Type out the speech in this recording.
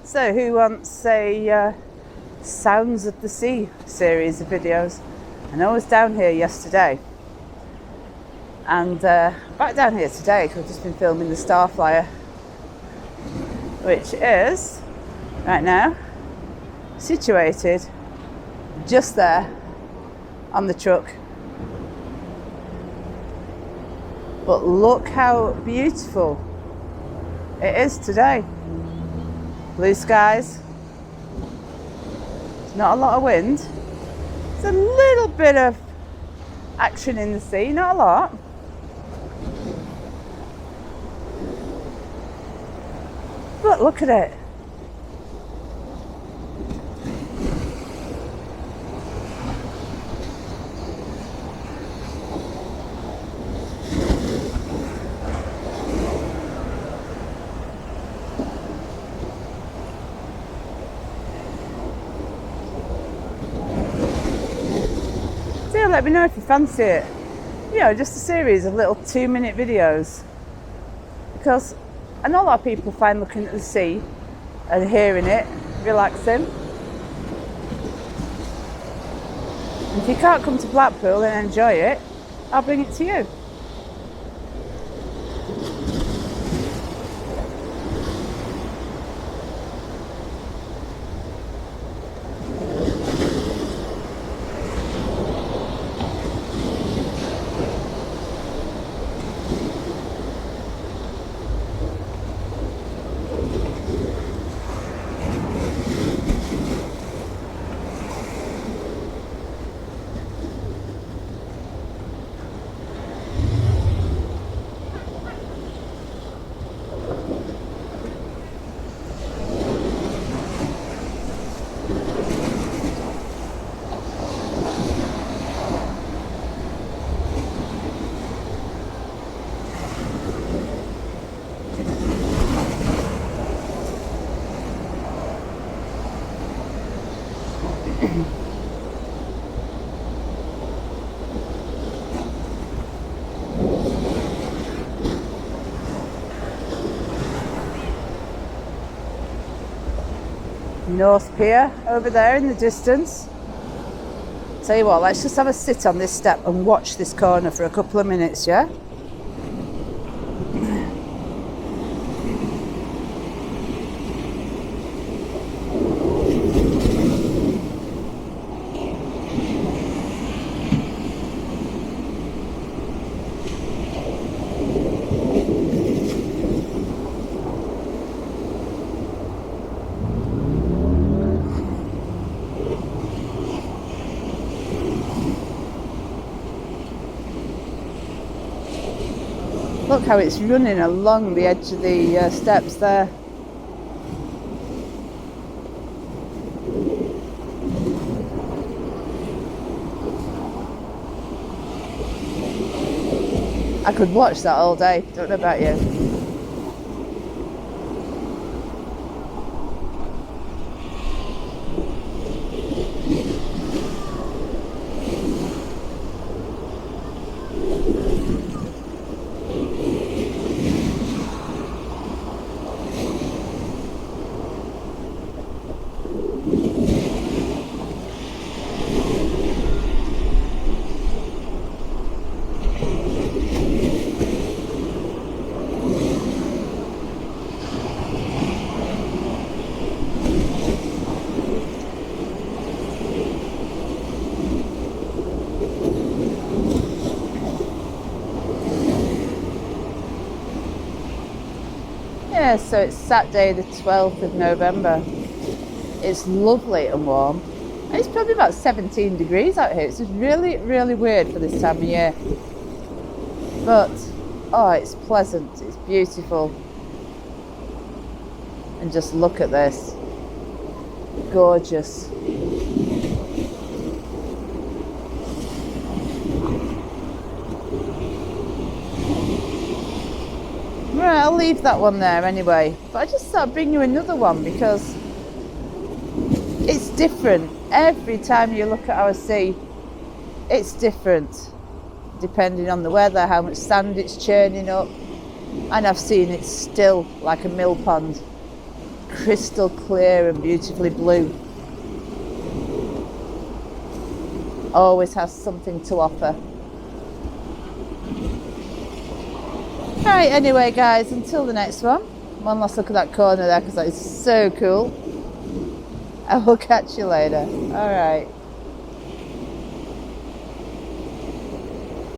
So who wants a Sounds of the Sea series of videos? And I was down here yesterday and back down here today because I've just been filming the Starflyer, which is right now situated just there on the truck. But look how beautiful it is today. Blue skies. There's not a lot of wind. There's a little bit of action in the sea, not a lot. But look at it. Let me know if you fancy it. You know, just a series of little 2-minute videos. Because I know a lot of people find looking at the sea and hearing it relaxing. And if you can't come to Blackpool and enjoy it, I'll bring it to you. North Pier over there in the distance. Tell you what, let's just have a sit on this step and watch this corner for a couple of minutes, yeah? Look how it's running along the edge of the steps there. I could watch that all day, don't know about you. Yeah, so it's Saturday the 12th of November. It's lovely and warm. And it's probably about 17 degrees out here. It's just really, really weird for this time of year. But, oh, it's pleasant, it's beautiful. And just look at this. Gorgeous. Right, I'll leave that one there anyway. But I just thought I'd bring you another one because it's different. Every time you look at our sea, it's different. Depending on the weather, how much sand it's churning up. And I've seen it still like a mill pond. crystal clear and beautifully blue. Always has something to offer. Right, anyway guys, until the next one. One last look at that corner there because that is so cool. I will catch you later. Alright.